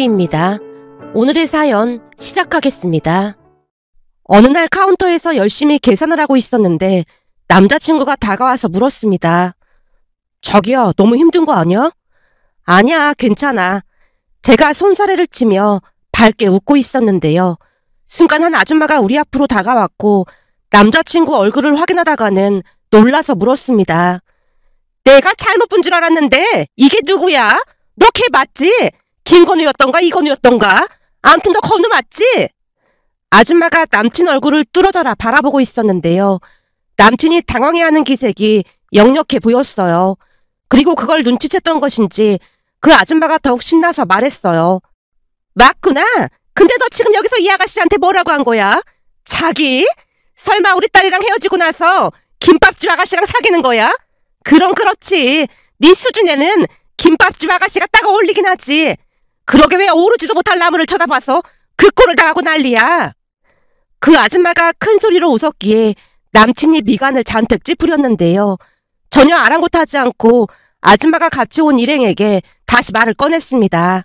TV입니다. 오늘의 사연 시작하겠습니다. 어느 날 카운터에서 열심히 계산을 하고 있었는데 남자친구가 다가와서 물었습니다. 자기야, 너무 힘든 거 아니야? 아니야, 괜찮아. 제가 손사래를 치며 밝게 웃고 있었는데요. 순간 한 아줌마가 우리 앞으로 다가왔고 남자친구 얼굴을 확인하다가는 놀라서 물었습니다. 내가 잘못 본 줄 알았는데 이게 누구야? 너 걔 맞지? 김건우였던가 이건우였던가? 아무튼 너 건우 맞지? 아줌마가 남친 얼굴을 뚫어져라 바라보고 있었는데요. 남친이 당황해하는 기색이 역력해 보였어요. 그리고 그걸 눈치챘던 것인지 그 아줌마가 더욱 신나서 말했어요. 맞구나. 근데 너 지금 여기서 이 아가씨한테 뭐라고 한 거야? 자기? 설마 우리 딸이랑 헤어지고 나서 김밥집 아가씨랑 사귀는 거야? 그럼 그렇지. 네 수준에는 김밥집 아가씨가 딱 어울리긴 하지. 그러게 왜 오르지도 못할 나무를 쳐다봐서 그 꼴을 당하고 난리야. 그 아줌마가 큰 소리로 웃었기에 남친이 미간을 잔뜩 찌푸렸는데요. 전혀 아랑곳하지 않고 아줌마가 같이 온 일행에게 다시 말을 꺼냈습니다.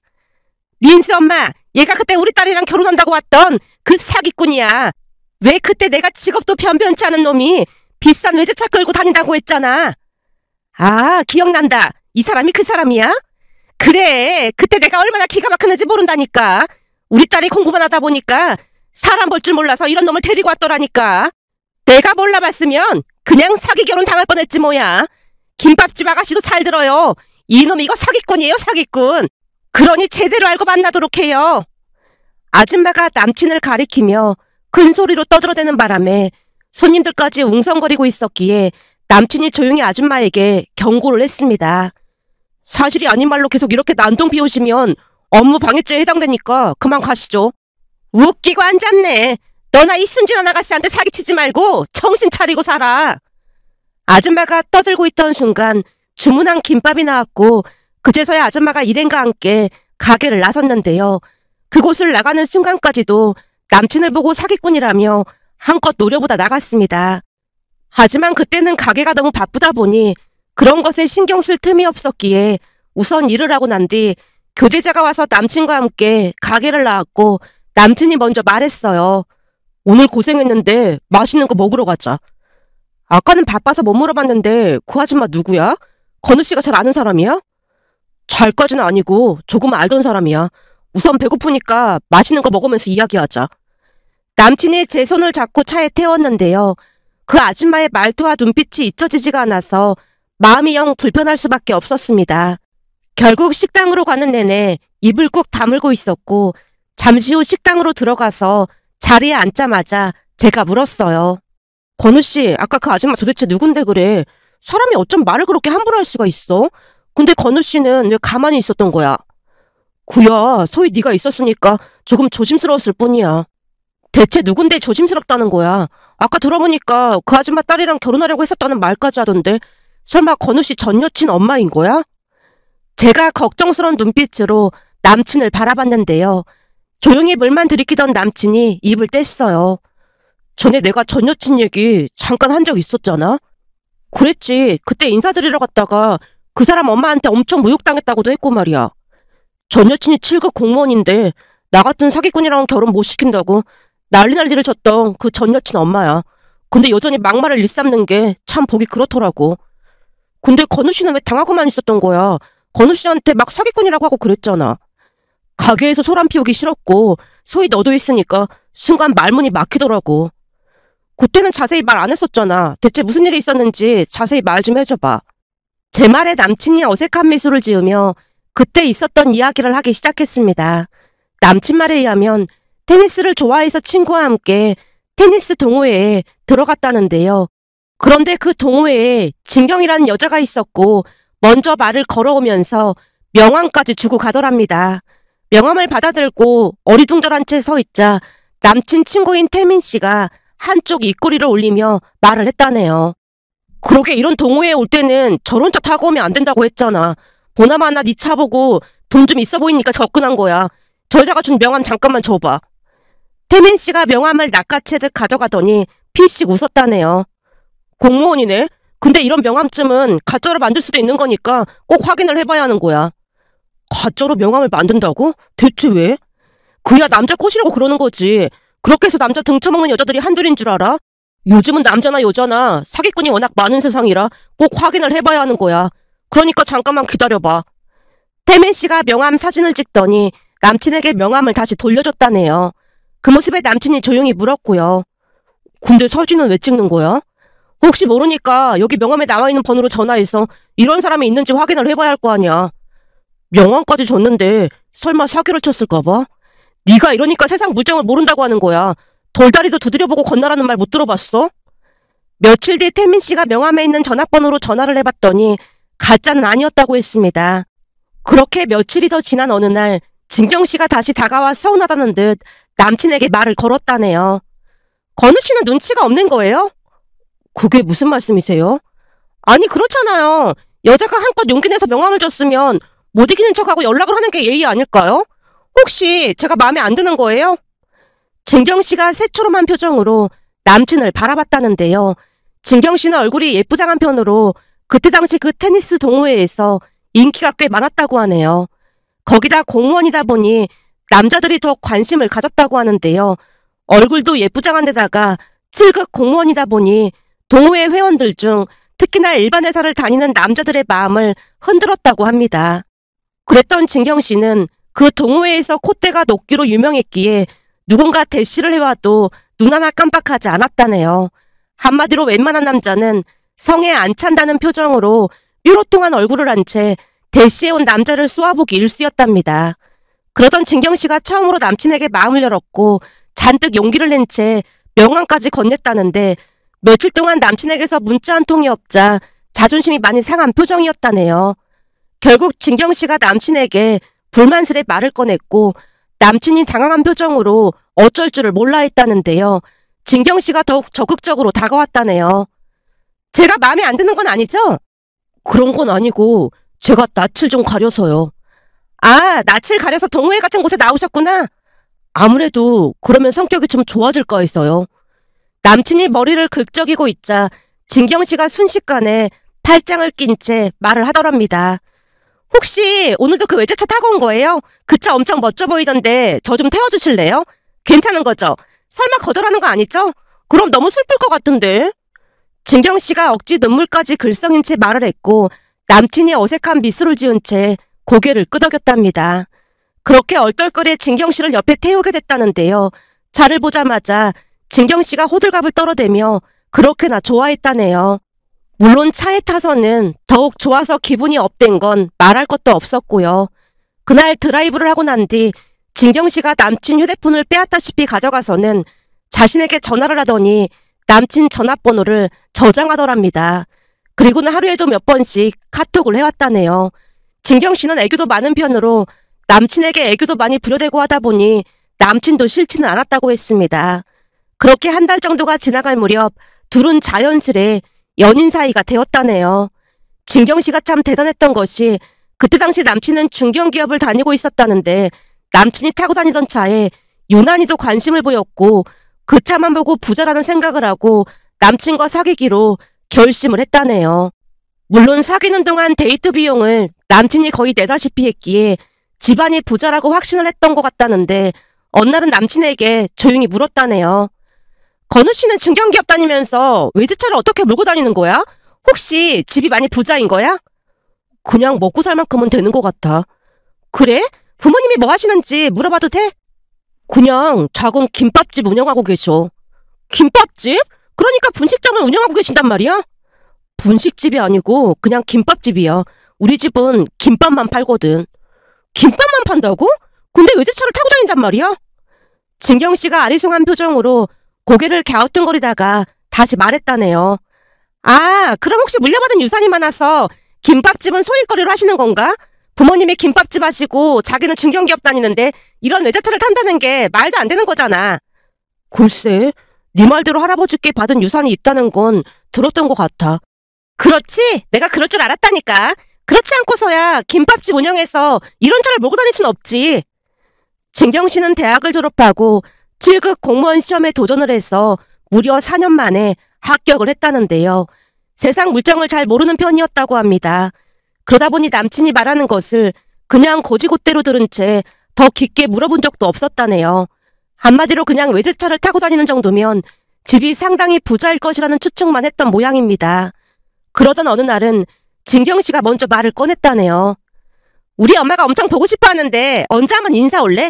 민수 엄마, 얘가 그때 우리 딸이랑 결혼한다고 왔던 그 사기꾼이야. 왜 그때 내가 직업도 변변치 않은 놈이 비싼 외제차 끌고 다닌다고 했잖아. 아, 기억난다. 이 사람이 그 사람이야? 그래, 그때 내가 얼마나 기가 막혔는지 모른다니까. 우리 딸이 공부만 하다 보니까 사람 볼 줄 몰라서 이런 놈을 데리고 왔더라니까. 내가 몰라봤으면 그냥 사기 결혼 당할 뻔했지 뭐야. 김밥집 아가씨도 잘 들어요. 이놈 이거 사기꾼이에요, 사기꾼. 그러니 제대로 알고 만나도록 해요. 아줌마가 남친을 가리키며 큰 소리로 떠들어대는 바람에 손님들까지 웅성거리고 있었기에 남친이 조용히 아줌마에게 경고를 했습니다. 사실이 아닌 말로 계속 이렇게 난동 피우시면 업무 방해죄에 해당되니까 그만 가시죠. 웃기고 앉았네. 너나 이 순진한 아가씨한테 사기치지 말고 정신 차리고 살아. 아줌마가 떠들고 있던 순간 주문한 김밥이 나왔고 그제서야 아줌마가 일행과 함께 가게를 나섰는데요. 그곳을 나가는 순간까지도 남친을 보고 사기꾼이라며 한껏 노려보다 나갔습니다. 하지만 그때는 가게가 너무 바쁘다 보니 그런 것에 신경 쓸 틈이 없었기에 우선 일을 하고 난 뒤 교대자가 와서 남친과 함께 가게를 나왔고 남친이 먼저 말했어요. 오늘 고생했는데 맛있는 거 먹으러 가자. 아까는 바빠서 못 물어봤는데 그 아줌마 누구야? 건우 씨가 잘 아는 사람이야? 잘까지는 아니고 조금 알던 사람이야. 우선 배고프니까 맛있는 거 먹으면서 이야기하자. 남친이 제 손을 잡고 차에 태웠는데요. 그 아줌마의 말투와 눈빛이 잊혀지지가 않아서 마음이 영 불편할 수밖에 없었습니다. 결국 식당으로 가는 내내 입을 꾹 다물고 있었고 잠시 후 식당으로 들어가서 자리에 앉자마자 제가 물었어요. 건우 씨, 아까 그 아줌마 도대체 누군데 그래? 사람이 어쩜 말을 그렇게 함부로 할 수가 있어? 근데 건우 씨는 왜 가만히 있었던 거야? 구야, 소위 네가 있었으니까 조금 조심스러웠을 뿐이야. 대체 누군데 조심스럽다는 거야? 아까 들어보니까 그 아줌마 딸이랑 결혼하려고 했었다는 말까지 하던데 설마 건우 씨 전 여친 엄마인 거야? 제가 걱정스러운 눈빛으로 남친을 바라봤는데요. 조용히 물만 들이키던 남친이 입을 뗐어요. 전에 내가 전 여친 얘기 잠깐 한 적 있었잖아? 그랬지. 그때 인사드리러 갔다가 그 사람 엄마한테 엄청 모욕당했다고도 했고 말이야. 전 여친이 7급 공무원인데 나 같은 사기꾼이랑 결혼 못 시킨다고 난리를 쳤던 그 전 여친 엄마야. 근데 여전히 막말을 일삼는 게 참 보기 그렇더라고. 근데 건우 씨는 왜 당하고만 있었던 거야? 건우 씨한테 막 사기꾼이라고 하고 그랬잖아. 가게에서 소란 피우기 싫었고 소위 너도 있으니까 순간 말문이 막히더라고. 그때는 자세히 말 안 했었잖아. 대체 무슨 일이 있었는지 자세히 말 좀 해줘봐. 제 말에 남친이 어색한 미소를 지으며 그때 있었던 이야기를 하기 시작했습니다. 남친 말에 의하면 테니스를 좋아해서 친구와 함께 테니스 동호회에 들어갔다는데요. 그런데 그 동호회에 진경이라는 여자가 있었고 먼저 말을 걸어오면서 명함까지 주고 가더랍니다. 명함을 받아들고 어리둥절한 채 서 있자 남친 친구인 태민 씨가 한쪽 입꼬리를 올리며 말을 했다네요. 그러게 이런 동호회에 올 때는 저런 차 타고 오면 안 된다고 했잖아. 보나마나 네 차 보고 돈 좀 있어 보이니까 접근한 거야. 저 여자가 준 명함 잠깐만 줘봐. 태민 씨가 명함을 낚아채듯 가져가더니 피식 웃었다네요. 공무원이네? 근데 이런 명함쯤은 가짜로 만들 수도 있는 거니까 꼭 확인을 해봐야 하는 거야. 가짜로 명함을 만든다고? 대체 왜? 그야 남자 꼬시려고 그러는 거지. 그렇게 해서 남자 등쳐먹는 여자들이 한둘인 줄 알아? 요즘은 남자나 여자나 사기꾼이 워낙 많은 세상이라 꼭 확인을 해봐야 하는 거야. 그러니까 잠깐만 기다려봐. 태민 씨가 명함 사진을 찍더니 남친에게 명함을 다시 돌려줬다네요. 그 모습에 남친이 조용히 물었고요. 근데 사진은 왜 찍는 거야? 혹시 모르니까 여기 명함에 나와있는 번호로 전화해서 이런 사람이 있는지 확인을 해봐야 할 거 아니야. 명함까지 줬는데 설마 사기를 쳤을까 봐? 네가 이러니까 세상 물정을 모른다고 하는 거야. 돌다리도 두드려보고 건너라는 말 못 들어봤어? 며칠 뒤 태민 씨가 명함에 있는 전화번호로 전화를 해봤더니 가짜는 아니었다고 했습니다. 그렇게 며칠이 더 지난 어느 날 진경 씨가 다시 다가와 서운하다는 듯 남친에게 말을 걸었다네요. 건우 씨는 눈치가 없는 거예요? 그게 무슨 말씀이세요? 아니 그렇잖아요. 여자가 한껏 용기 내서 명함을 줬으면 못 이기는 척하고 연락을 하는 게 예의 아닐까요? 혹시 제가 마음에 안 드는 거예요? 진경 씨가 새초롬한 표정으로 남친을 바라봤다는데요. 진경 씨는 얼굴이 예쁘장한 편으로 그때 당시 그 테니스 동호회에서 인기가 꽤 많았다고 하네요. 거기다 공무원이다 보니 남자들이 더 관심을 가졌다고 하는데요. 얼굴도 예쁘장한 데다가 7급 공무원이다 보니 동호회 회원들 중 특히나 일반 회사를 다니는 남자들의 마음을 흔들었다고 합니다. 그랬던 진경 씨는 그 동호회에서 콧대가 높기로 유명했기에 누군가 대시를 해와도 눈 하나 깜빡하지 않았다네요. 한마디로 웬만한 남자는 성에 안 찬다는 표정으로 뾰로통한 얼굴을 한 채 대시해온 남자를 쏘아보기 일쑤였답니다. 그러던 진경 씨가 처음으로 남친에게 마음을 열었고 잔뜩 용기를 낸 채 명함까지 건넸다는데 며칠 동안 남친에게서 문자 한 통이 없자 자존심이 많이 상한 표정이었다네요. 결국 진경 씨가 남친에게 불만스레 말을 꺼냈고 남친이 당황한 표정으로 어쩔 줄을 몰라 했다는데요. 진경 씨가 더욱 적극적으로 다가왔다네요. 제가 마음에 안 드는 건 아니죠? 그런 건 아니고 제가 낯을 좀 가려서요. 아, 낯을 가려서 동호회 같은 곳에 나오셨구나. 아무래도 그러면 성격이 좀 좋아질까 했어요. 남친이 머리를 긁적이고 있자 진경 씨가 순식간에 팔짱을 낀 채 말을 하더랍니다. 혹시 오늘도 그 외제차 타고 온 거예요? 그 차 엄청 멋져 보이던데 저 좀 태워주실래요? 괜찮은 거죠? 설마 거절하는 거 아니죠? 그럼 너무 슬플 것 같은데. 진경 씨가 억지 눈물까지 글썽인 채 말을 했고 남친이 어색한 미소를 지은 채 고개를 끄덕였답니다. 그렇게 얼떨결에 진경 씨를 옆에 태우게 됐다는데요. 차를 보자마자 진경 씨가 호들갑을 떨어대며 그렇게나 좋아했다네요. 물론 차에 타서는 더욱 좋아서 기분이 업된 건 말할 것도 없었고요. 그날 드라이브를 하고 난 뒤 진경 씨가 남친 휴대폰을 빼앗다시피 가져가서는 자신에게 전화를 하더니 남친 전화번호를 저장하더랍니다. 그리고는 하루에도 몇 번씩 카톡을 해왔다네요. 진경 씨는 애교도 많은 편으로 남친에게 애교도 많이 부려대고 하다 보니 남친도 싫지는 않았다고 했습니다. 그렇게 한 달 정도가 지나갈 무렵 둘은 자연스레 연인 사이가 되었다네요. 진경 씨가 참 대단했던 것이 그때 당시 남친은 중견기업을 다니고 있었다는데 남친이 타고 다니던 차에 유난히도 관심을 보였고 그 차만 보고 부자라는 생각을 하고 남친과 사귀기로 결심을 했다네요. 물론 사귀는 동안 데이트 비용을 남친이 거의 내다시피 했기에 집안이 부자라고 확신을 했던 것 같다는데 어느 날은 남친에게 조용히 물었다네요. 건우 씨는 중견기업 다니면서 외제차를 어떻게 몰고 다니는 거야? 혹시 집이 많이 부자인 거야? 그냥 먹고 살 만큼은 되는 것 같아. 그래? 부모님이 뭐 하시는지 물어봐도 돼? 그냥 작은 김밥집 운영하고 계셔. 김밥집? 그러니까 분식점을 운영하고 계신단 말이야? 분식집이 아니고 그냥 김밥집이야. 우리 집은 김밥만 팔거든. 김밥만 판다고? 근데 외제차를 타고 다닌단 말이야? 진경 씨가 아리송한 표정으로 고개를 갸우뚱거리다가 다시 말했다네요. 아, 그럼 혹시 물려받은 유산이 많아서 김밥집은 소일거리로 하시는 건가? 부모님이 김밥집 하시고 자기는 중견기업 다니는데 이런 외제차를 탄다는 게 말도 안 되는 거잖아. 글쎄, 네 말대로 할아버지께 받은 유산이 있다는 건 들었던 것 같아. 그렇지? 내가 그럴 줄 알았다니까. 그렇지 않고서야 김밥집 운영해서 이런 차를 몰고 다닐 순 없지. 진경 씨는 대학을 졸업하고 7급 공무원 시험에 도전을 해서 무려 4년 만에 합격을 했다는데요. 세상 물정을 잘 모르는 편이었다고 합니다. 그러다 보니 남친이 말하는 것을 그냥 고지곳대로 들은 채 더 깊게 물어본 적도 없었다네요. 한마디로 그냥 외제차를 타고 다니는 정도면 집이 상당히 부자일 것이라는 추측만 했던 모양입니다. 그러던 어느 날은 진경 씨가 먼저 말을 꺼냈다네요. 우리 엄마가 엄청 보고 싶어 하는데 언제 한번 인사 올래?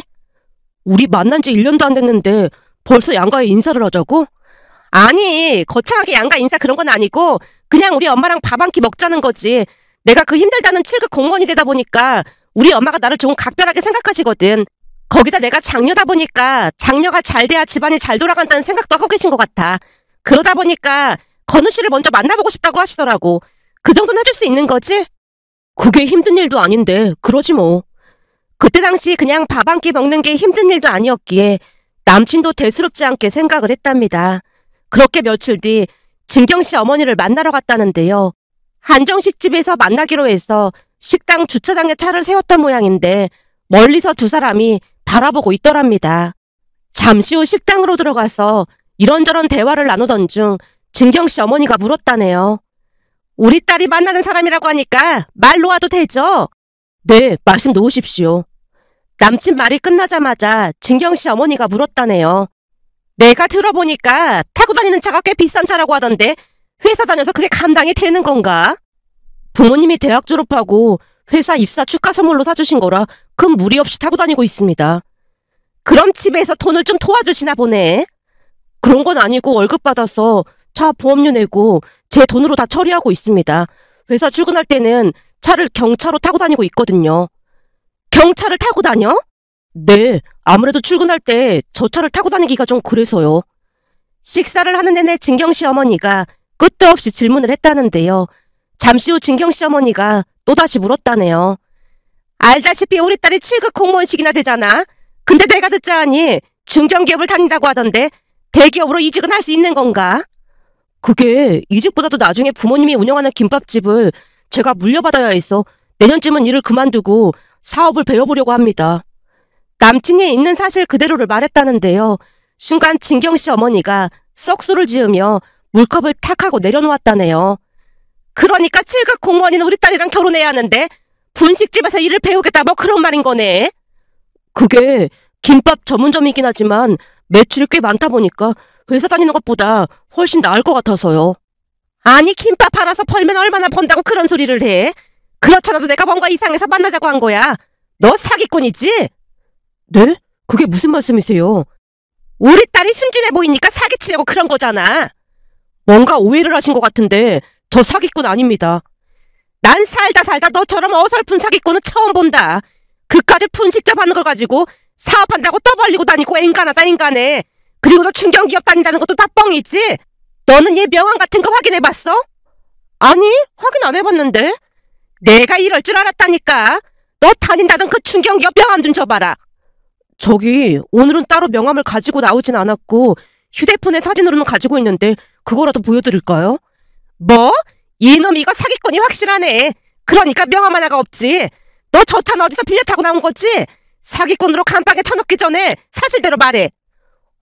우리 만난 지 1년도 안 됐는데 벌써 양가에 인사를 하자고? 아니, 거창하게 양가 인사 그런 건 아니고 그냥 우리 엄마랑 밥 한 끼 먹자는 거지. 내가 그 힘들다는 7급 공무원이 되다 보니까 우리 엄마가 나를 좀 각별하게 생각하시거든. 거기다 내가 장녀다 보니까 장녀가 잘 돼야 집안이 잘 돌아간다는 생각도 하고 계신 것 같아. 그러다 보니까 건우 씨를 먼저 만나보고 싶다고 하시더라고. 그 정도는 해줄 수 있는 거지? 그게 힘든 일도 아닌데 그러지 뭐. 그때 당시 그냥 밥 한 끼 먹는 게 힘든 일도 아니었기에 남친도 대수롭지 않게 생각을 했답니다. 그렇게 며칠 뒤 진경 씨 어머니를 만나러 갔다는데요. 한정식 집에서 만나기로 해서 식당 주차장에 차를 세웠던 모양인데 멀리서 두 사람이 바라보고 있더랍니다. 잠시 후 식당으로 들어가서 이런저런 대화를 나누던 중 진경 씨 어머니가 물었다네요. 우리 딸이 만나는 사람이라고 하니까 말 놓아도 되죠? 네, 말씀 놓으십시오. 남친 말이 끝나자마자 진경 씨 어머니가 물었다네요. 내가 들어보니까 타고 다니는 차가 꽤 비싼 차라고 하던데 회사 다녀서 그게 감당이 되는 건가? 부모님이 대학 졸업하고 회사 입사 축하 선물로 사주신 거라 큰 무리 없이 타고 다니고 있습니다. 그럼 집에서 돈을 좀 도와주시나 보네. 그런 건 아니고 월급 받아서 차 보험료 내고 제 돈으로 다 처리하고 있습니다. 회사 출근할 때는 차를 경차로 타고 다니고 있거든요. 경차를 타고 다녀? 네, 아무래도 출근할 때 저 차를 타고 다니기가 좀 그래서요. 식사를 하는 내내 진경 씨 어머니가 끝도 없이 질문을 했다는데요. 잠시 후 진경 씨 어머니가 또다시 물었다네요. 알다시피 우리 딸이 7급 공무원식이나 되잖아. 근데 내가 듣자하니 중견기업을 다닌다고 하던데 대기업으로 이직은 할 수 있는 건가? 그게 이직보다도 나중에 부모님이 운영하는 김밥집을 제가 물려받아야 해서 내년쯤은 일을 그만두고 사업을 배워보려고 합니다. 남친이 있는 사실 그대로를 말했다는데요. 순간 진경 씨 어머니가 썩소를 지으며 물컵을 탁 하고 내려놓았다네요. 그러니까 7급 공무원인 우리 딸이랑 결혼해야 하는데 분식집에서 일을 배우겠다 뭐 그런 말인 거네. 그게 김밥 전문점이긴 하지만 매출이 꽤 많다 보니까 회사 다니는 것보다 훨씬 나을 것 같아서요. 아니 김밥 팔아서 벌면 얼마나 번다고 그런 소리를 해. 그렇잖아도 내가 뭔가 이상해서 만나자고 한 거야. 너 사기꾼이지? 네? 그게 무슨 말씀이세요? 우리 딸이 순진해 보이니까 사기치려고 그런 거잖아. 뭔가 오해를 하신 것 같은데 저 사기꾼 아닙니다. 난 살다 너처럼 어설픈 사기꾼은 처음 본다. 그까지 분식점 하는 걸 가지고 사업한다고 떠벌리고 다니고 인간해. 그리고 너 중견기업 다닌다는 것도 다 뻥이지? 너는 얘 명함 같은 거 확인해봤어? 아니, 확인 안 해봤는데. 내가 이럴 줄 알았다니까. 너 다닌다던 그 중견기업 명함 좀 줘봐라. 저기 오늘은 따로 명함을 가지고 나오진 않았고 휴대폰에 사진으로는 가지고 있는데 그거라도 보여드릴까요? 뭐? 이놈 이거 사기꾼이 확실하네. 그러니까 명함 하나가 없지. 너 저 차는 어디서 빌려 타고 나온 거지? 사기꾼으로 감방에 쳐넣기 전에 사실대로 말해.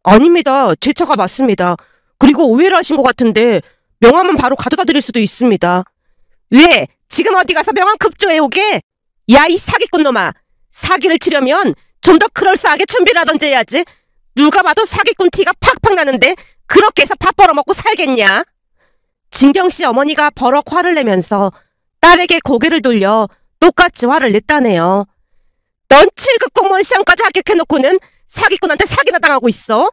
아닙니다. 제 차가 맞습니다. 그리고 오해를 하신 것 같은데 명함은 바로 가져다 드릴 수도 있습니다. 왜? 지금 어디 가서 명함 급조해 오게? 야, 이 사기꾼 놈아. 사기를 치려면 좀 더 그럴싸하게 준비를 하던지 해야지. 누가 봐도 사기꾼 티가 팍팍 나는데 그렇게 해서 밥 벌어먹고 살겠냐? 진경 씨 어머니가 버럭 화를 내면서 딸에게 고개를 돌려 똑같이 화를 냈다네요. 넌 7급 공무원 시험까지 합격해놓고는 사기꾼한테 사기나 당하고 있어?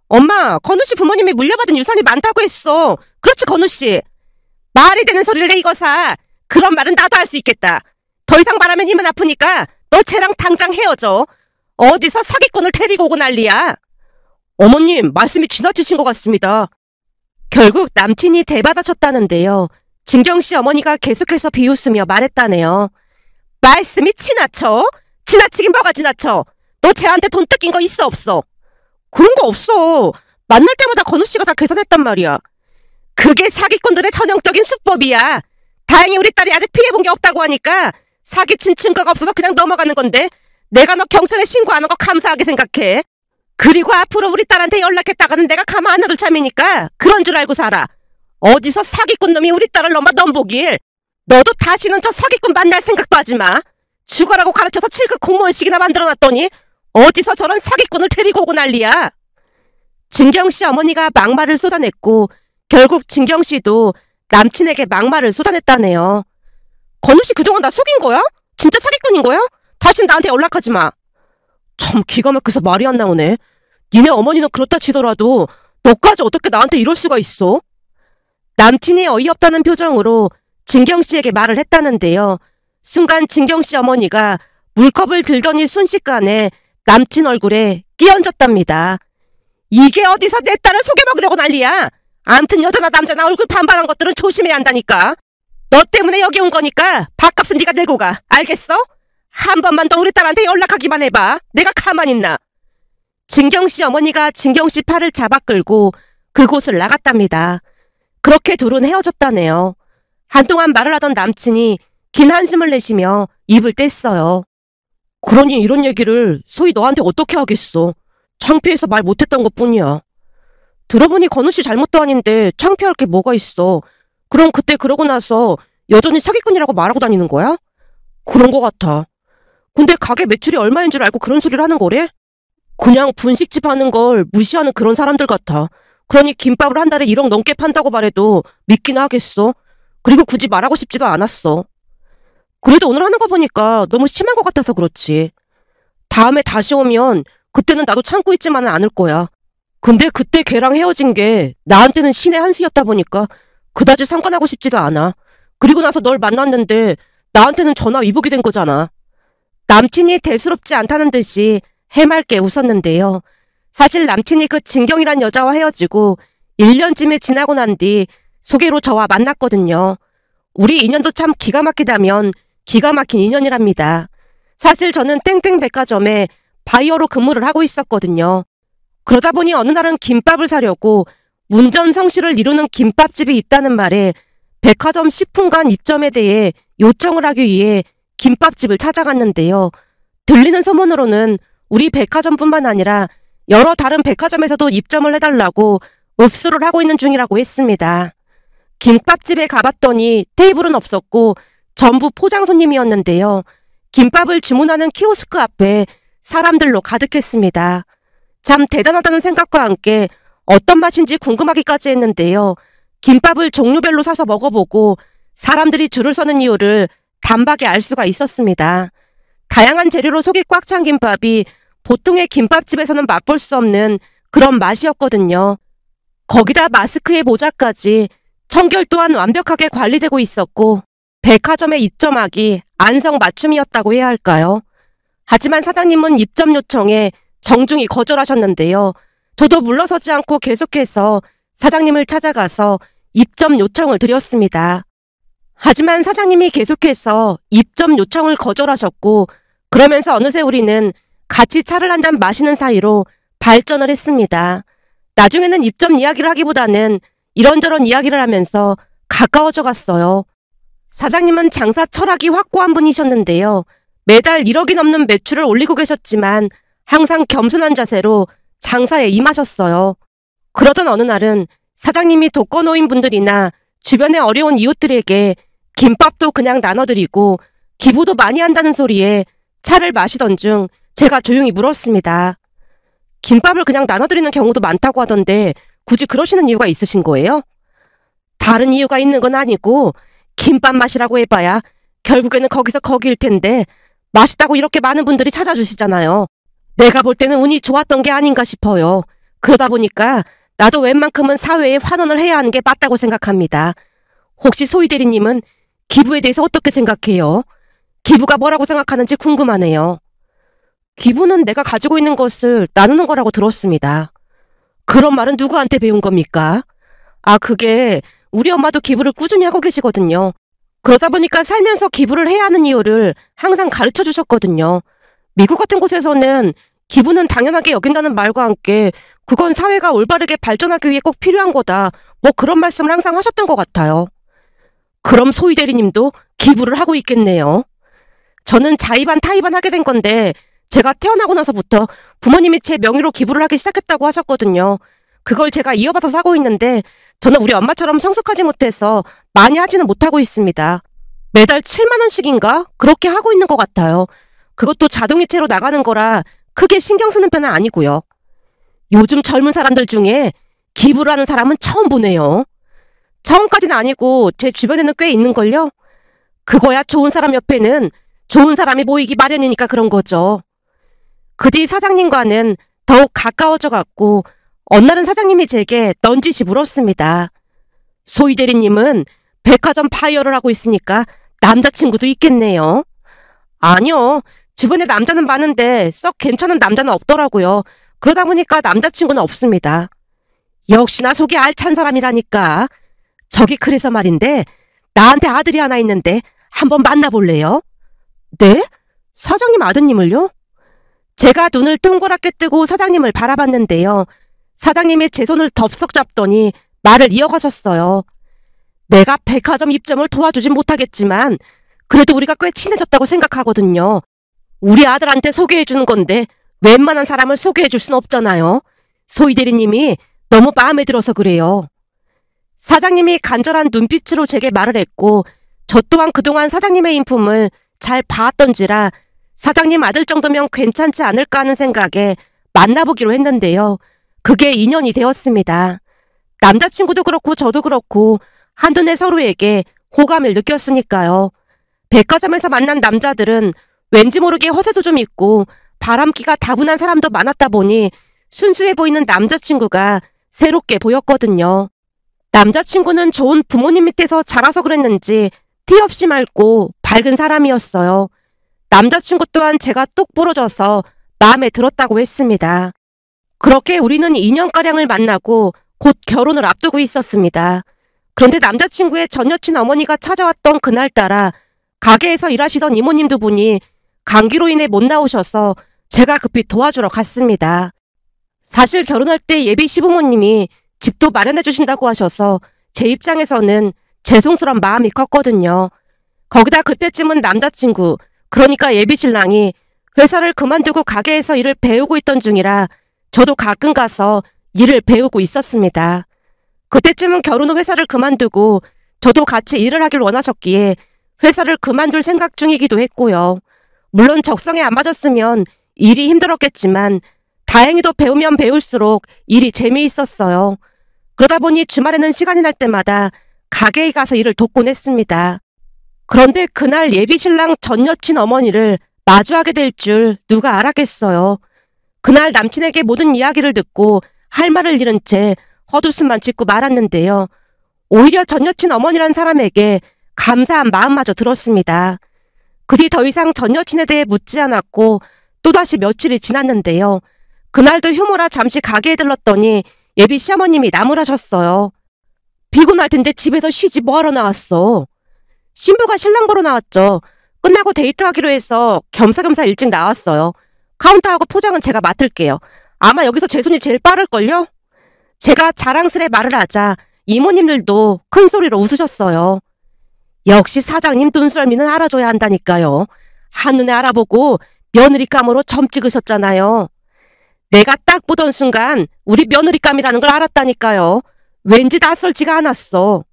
엄마, 건우 씨 부모님이 물려받은 유산이 많다고 했어. 그렇지, 건우 씨. 말이 되는 소리를 해, 이거사. 그런 말은 나도 할 수 있겠다. 더 이상 말하면 이만 아프니까 너 쟤랑 당장 헤어져. 어디서 사기꾼을 데리고 오고 난리야. 어머님, 말씀이 지나치신 것 같습니다. 결국 남친이 대받아쳤다는데요. 진경 씨 어머니가 계속해서 비웃으며 말했다네요. 말씀이 지나쳐? 지나치긴 뭐가 지나쳐? 너 쟤한테 돈 뜯긴 거 있어 없어? 그런 거 없어. 만날 때마다 건우 씨가 다 계산했단 말이야. 그게 사기꾼들의 전형적인 수법이야. 다행히 우리 딸이 아직 피해본 게 없다고 하니까 사기친 증거가 없어서 그냥 넘어가는 건데 내가 너 경찰에 신고하는 거 감사하게 생각해. 그리고 앞으로 우리 딸한테 연락했다가는 내가 가만 안 놔둘 참이니까 그런 줄 알고 살아. 어디서 사기꾼 놈이 우리 딸을 넘어 넘보길. 너도 다시는 저 사기꾼 만날 생각도 하지 마. 죽어라고 가르쳐서 7급 공무원식이나 만들어놨더니 어디서 저런 사기꾼을 데리고 오고 난리야. 진경씨 어머니가 막말을 쏟아냈고 결국 진경씨도 남친에게 막말을 쏟아냈다네요. 건우씨 그동안 나 속인 거야? 진짜 사기꾼인 거야? 다신 나한테 연락하지 마. 참 기가 막혀서 말이 안 나오네. 니네 어머니는 그렇다 치더라도 너까지 어떻게 나한테 이럴 수가 있어? 남친이 어이없다는 표정으로 진경씨에게 말을 했다는데요. 순간 진경씨 어머니가 물컵을 들더니 순식간에 남친 얼굴에 끼얹었답니다. 이게 어디서 내 딸을 속여먹으려고 난리야. 암튼 여자나 남자나 얼굴 반반한 것들은 조심해야 한다니까. 너 때문에 여기 온 거니까 밥값은 네가 내고 가. 알겠어? 한 번만 더 우리 딸한테 연락하기만 해봐. 내가 가만히 있나. 진경씨 어머니가 진경씨 팔을 잡아 끌고 그곳을 나갔답니다. 그렇게 둘은 헤어졌다네요. 한동안 말을 하던 남친이 긴 한숨을 내쉬며 입을 뗐어요. 그러니 이런 얘기를 소희 너한테 어떻게 하겠어. 창피해서 말 못했던 것뿐이야. 들어보니 건우씨 잘못도 아닌데 창피할 게 뭐가 있어. 그럼 그때 그러고 나서 여전히 사기꾼이라고 말하고 다니는 거야? 그런 거 같아. 근데 가게 매출이 얼마인 줄 알고 그런 소리를 하는 거래? 그냥 분식집 하는 걸 무시하는 그런 사람들 같아. 그러니 김밥을 한 달에 1억 넘게 판다고 말해도 믿기나 하겠어. 그리고 굳이 말하고 싶지도 않았어. 그래도 오늘 하는 거 보니까 너무 심한 것 같아서 그렇지. 다음에 다시 오면 그때는 나도 참고 있지만은 않을 거야. 근데 그때 걔랑 헤어진 게 나한테는 신의 한 수였다 보니까 그다지 상관하고 싶지도 않아. 그리고 나서 널 만났는데 나한테는 전화 위복이 된 거잖아. 남친이 대수롭지 않다는 듯이 해맑게 웃었는데요. 사실 남친이 그 진경이란 여자와 헤어지고 1년쯤에 지나고 난 뒤 소개로 저와 만났거든요. 우리 인연도 참 기가 막히다면 기가 막힌 인연이랍니다. 사실 저는 땡땡 백화점에 바이어로 근무를 하고 있었거든요. 그러다 보니 어느 날은 김밥을 사려고 문전성시를 이루는 김밥집이 있다는 말에 백화점 식품관 입점에 대해 요청을 하기 위해 김밥집을 찾아갔는데요. 들리는 소문으로는 우리 백화점뿐만 아니라 여러 다른 백화점에서도 입점을 해달라고 읍수를 하고 있는 중이라고 했습니다. 김밥집에 가봤더니 테이블은 없었고 전부 포장 손님이었는데요. 김밥을 주문하는 키오스크 앞에 사람들로 가득했습니다. 참 대단하다는 생각과 함께 어떤 맛인지 궁금하기까지 했는데요. 김밥을 종류별로 사서 먹어보고 사람들이 줄을 서는 이유를 단박에 알 수가 있었습니다. 다양한 재료로 속이 꽉 찬 김밥이 보통의 김밥집에서는 맛볼 수 없는 그런 맛이었거든요. 거기다 마스크에 모자까지 청결 또한 완벽하게 관리되고 있었고 백화점에 입점하기 안성맞춤이었다고 해야 할까요? 하지만 사장님은 입점 요청에 정중히 거절하셨는데요. 저도 물러서지 않고 계속해서 사장님을 찾아가서 입점 요청을 드렸습니다. 하지만 사장님이 계속해서 입점 요청을 거절하셨고 그러면서 어느새 우리는 같이 차를 한잔 마시는 사이로 발전을 했습니다. 나중에는 입점 이야기를 하기보다는 이런저런 이야기를 하면서 가까워져 갔어요. 사장님은 장사 철학이 확고한 분이셨는데요. 매달 1억이 넘는 매출을 올리고 계셨지만 항상 겸손한 자세로 장사에 임하셨어요. 그러던 어느 날은 사장님이 독거노인 분들이나 주변의 어려운 이웃들에게 김밥도 그냥 나눠드리고 기부도 많이 한다는 소리에 차를 마시던 중 제가 조용히 물었습니다. 김밥을 그냥 나눠드리는 경우도 많다고 하던데 굳이 그러시는 이유가 있으신 거예요? 다른 이유가 있는 건 아니고 김밥 맛이라고 해봐야 결국에는 거기서 거기일 텐데 맛있다고 이렇게 많은 분들이 찾아주시잖아요. 내가 볼 때는 운이 좋았던 게 아닌가 싶어요. 그러다 보니까 나도 웬만큼은 사회에 환원을 해야 하는 게 맞다고 생각합니다. 혹시 소희 대리님은 기부에 대해서 어떻게 생각해요? 기부가 뭐라고 생각하는지 궁금하네요. 기부는 내가 가지고 있는 것을 나누는 거라고 들었습니다. 그런 말은 누구한테 배운 겁니까? 아, 그게 우리 엄마도 기부를 꾸준히 하고 계시거든요. 그러다 보니까 살면서 기부를 해야 하는 이유를 항상 가르쳐 주셨거든요. 미국 같은 곳에서는 기부는 당연하게 여긴다는 말과 함께 그건 사회가 올바르게 발전하기 위해 꼭 필요한 거다. 뭐 그런 말씀을 항상 하셨던 것 같아요. 그럼 소희 대리님도 기부를 하고 있겠네요. 저는 자의반 타의반 하게 된 건데 제가 태어나고 나서부터 부모님이 제 명의로 기부를 하기 시작했다고 하셨거든요. 그걸 제가 이어받아서 하고 있는데 저는 우리 엄마처럼 성숙하지 못해서 많이 하지는 못하고 있습니다. 매달 7만 원씩인가? 그렇게 하고 있는 것 같아요. 그것도 자동이체로 나가는 거라 크게 신경 쓰는 편은 아니고요. 요즘 젊은 사람들 중에 기부를 하는 사람은 처음 보네요. 처음까지는 아니고 제 주변에는 꽤 있는걸요. 그거야 좋은 사람 옆에는 좋은 사람이 모이기 마련이니까 그런 거죠. 그 뒤 사장님과는 더욱 가까워져 갔고 어느 날은 사장님이 제게 넌지시 물었습니다. 소희 대리님은 백화점 바이어를 하고 있으니까 남자친구도 있겠네요. 아니요. 주변에 남자는 많은데 썩 괜찮은 남자는 없더라고요. 그러다 보니까 남자친구는 없습니다. 역시나 속이 알찬 사람이라니까. 저기 그래서 말인데 나한테 아들이 하나 있는데 한번 만나볼래요? 네? 사장님 아드님을요? 제가 눈을 동그랗게 뜨고 사장님을 바라봤는데요. 사장님이 제 손을 덥석 잡더니 말을 이어가셨어요. 내가 백화점 입점을 도와주진 못하겠지만 그래도 우리가 꽤 친해졌다고 생각하거든요. 우리 아들한테 소개해주는 건데 웬만한 사람을 소개해줄 순 없잖아요. 소희 대리님이 너무 마음에 들어서 그래요. 사장님이 간절한 눈빛으로 제게 말을 했고 저 또한 그동안 사장님의 인품을 잘 봐왔던지라 사장님 아들 정도면 괜찮지 않을까 하는 생각에 만나보기로 했는데요. 그게 인연이 되었습니다. 남자친구도 그렇고 저도 그렇고 한눈에 서로에게 호감을 느꼈으니까요. 백화점에서 만난 남자들은 왠지 모르게 허세도 좀 있고 바람기가 다분한 사람도 많았다 보니 순수해 보이는 남자친구가 새롭게 보였거든요. 남자친구는 좋은 부모님 밑에서 자라서 그랬는지 티 없이 맑고 밝은 사람이었어요. 남자친구 또한 제가 똑 부러져서 마음에 들었다고 했습니다. 그렇게 우리는 2년가량을 만나고 곧 결혼을 앞두고 있었습니다. 그런데 남자친구의 전 여친 어머니가 찾아왔던 그날따라 가게에서 일하시던 이모님 두 분이 감기로 인해 못 나오셔서 제가 급히 도와주러 갔습니다. 사실 결혼할 때 예비 시부모님이 집도 마련해 주신다고 하셔서 제 입장에서는 죄송스러운 마음이 컸거든요. 거기다 그때쯤은 남자친구, 그러니까 예비 신랑이 회사를 그만두고 가게에서 일을 배우고 있던 중이라 저도 가끔 가서 일을 배우고 있었습니다. 그때쯤은 결혼 후 회사를 그만두고 저도 같이 일을 하길 원하셨기에 회사를 그만둘 생각 중이기도 했고요. 물론 적성에 안 맞았으면 일이 힘들었겠지만 다행히도 배우면 배울수록 일이 재미있었어요. 그러다 보니 주말에는 시간이 날 때마다 가게에 가서 일을 돕곤 했습니다. 그런데 그날 예비 신랑 전 여친 어머니를 마주하게 될 줄 누가 알았겠어요. 그날 남친에게 모든 이야기를 듣고 할 말을 잃은 채 헛웃음만 짓고 말았는데요. 오히려 전 여친 어머니란 사람에게 감사한 마음마저 들었습니다. 그 뒤 더 이상 전 여친에 대해 묻지 않았고 또다시 며칠이 지났는데요. 그날도 휴무라 잠시 가게에 들렀더니 예비 시어머님이 나무라셨어요. 피곤할 텐데 집에서 쉬지 뭐하러 나왔어. 신부가 신랑 보러 나왔죠. 끝나고 데이트하기로 해서 겸사겸사 일찍 나왔어요. 카운터하고 포장은 제가 맡을게요. 아마 여기서 제 손이 제일 빠를걸요? 제가 자랑스레 말을 하자 이모님들도 큰 소리로 웃으셨어요. 역시 사장님 눈썰미는 알아줘야 한다니까요. 한눈에 알아보고 며느리감으로 점 찍으셨잖아요. 내가 딱 보던 순간 우리 며느리감이라는 걸 알았다니까요. 왠지 낯설지가 않았어.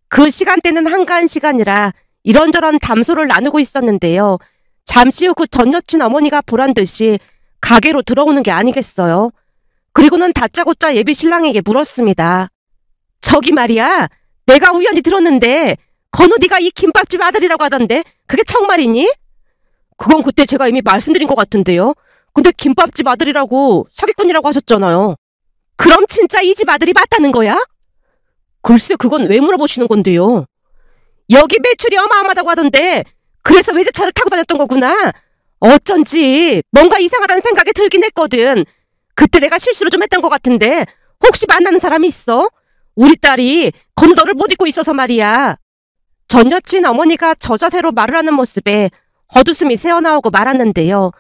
그 시간대는 한가한 시간이라 이런저런 담소를 나누고 있었는데요. 잠시 후 그 전 여친 어머니가 보란듯이 가게로 들어오는 게 아니겠어요. 그리고는 다짜고짜 예비 신랑에게 물었습니다. 저기 말이야, 내가 우연히 들었는데 건우 네가 이 김밥집 아들이라고 하던데 그게 정말이니? 그건 그때 제가 이미 말씀드린 것 같은데요. 근데 김밥집 아들이라고 사기꾼이라고 하셨잖아요. 그럼 진짜 이 집 아들이 맞다는 거야? 글쎄 그건 왜 물어보시는 건데요. 여기 매출이 어마어마하다고 하던데 그래서 외제차를 타고 다녔던 거구나. 어쩐지 뭔가 이상하다는 생각이 들긴 했거든. 그때 내가 실수를 좀 했던 것 같은데 혹시 만나는 사람이 있어? 우리 딸이 건우 너를 못 잊고 있어서 말이야. 전 여친 어머니가 저자세로 말을 하는 모습에 헛웃음이 새어나오고 말았는데요.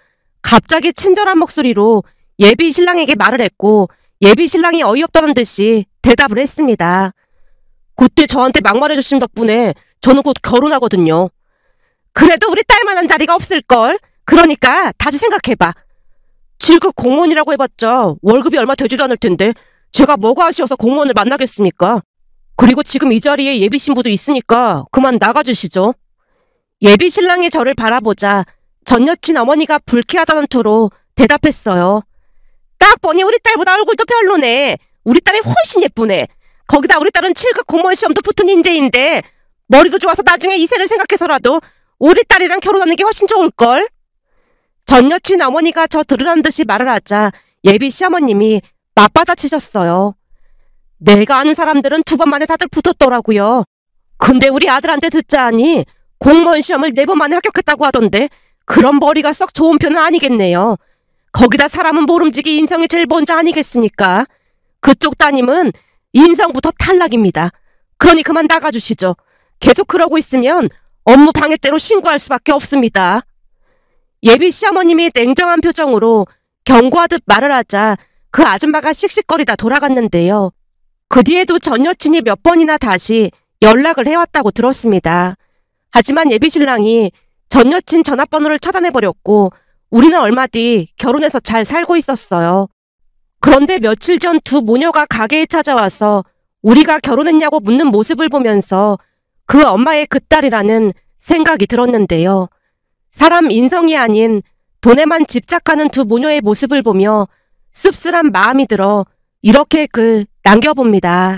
갑자기 친절한 목소리로 예비 신랑에게 말을 했고 예비 신랑이 어이없다는 듯이 대답을 했습니다. 그때 저한테 막말해주신 덕분에 저는 곧 결혼하거든요. 그래도 우리 딸만한 자리가 없을걸. 그러니까 다시 생각해봐. 직급 공무원이라고 해봤자 월급이 얼마 되지도 않을 텐데 제가 뭐가 아쉬워서 공무원을 만나겠습니까? 그리고 지금 이 자리에 예비 신부도 있으니까 그만 나가주시죠. 예비 신랑이 저를 바라보자 전 여친 어머니가 불쾌하다는 투로 대답했어요. 딱 보니 우리 딸보다 얼굴도 별로네. 우리 딸이 훨씬 예쁘네. 거기다 우리 딸은 7급 공무원 시험도 붙은 인재인데 머리도 좋아서 나중에 이세를 생각해서라도 우리 딸이랑 결혼하는 게 훨씬 좋을걸. 전 여친 어머니가 저 들으란 듯이 말을 하자 예비 시어머님이 맞받아치셨어요. 내가 아는 사람들은 2번 만에 다들 붙었더라고요. 근데 우리 아들한테 듣자 하니 공무원 시험을 4번 만에 합격했다고 하던데 그런 머리가 썩 좋은 편은 아니겠네요. 거기다 사람은 모름지기 인성이 제일 먼저 아니겠습니까? 그쪽 따님은 인성부터 탈락입니다. 그러니 그만 나가주시죠. 계속 그러고 있으면 업무 방해죄로 신고할 수밖에 없습니다. 예비 시어머님이 냉정한 표정으로 경고하듯 말을 하자 그 아줌마가 씩씩거리다 돌아갔는데요. 그 뒤에도 전 여친이 몇 번이나 다시 연락을 해왔다고 들었습니다. 하지만 예비 신랑이 전 여친 전화번호를 차단해버렸고 우리는 얼마 뒤 결혼해서 잘 살고 있었어요. 그런데 며칠 전 2 모녀가 가게에 찾아와서 우리가 결혼했냐고 묻는 모습을 보면서 그 엄마의 그 딸이라는 생각이 들었는데요. 사람 인성이 아닌 돈에만 집착하는 2 모녀의 모습을 보며 씁쓸한 마음이 들어 이렇게 글 남겨봅니다.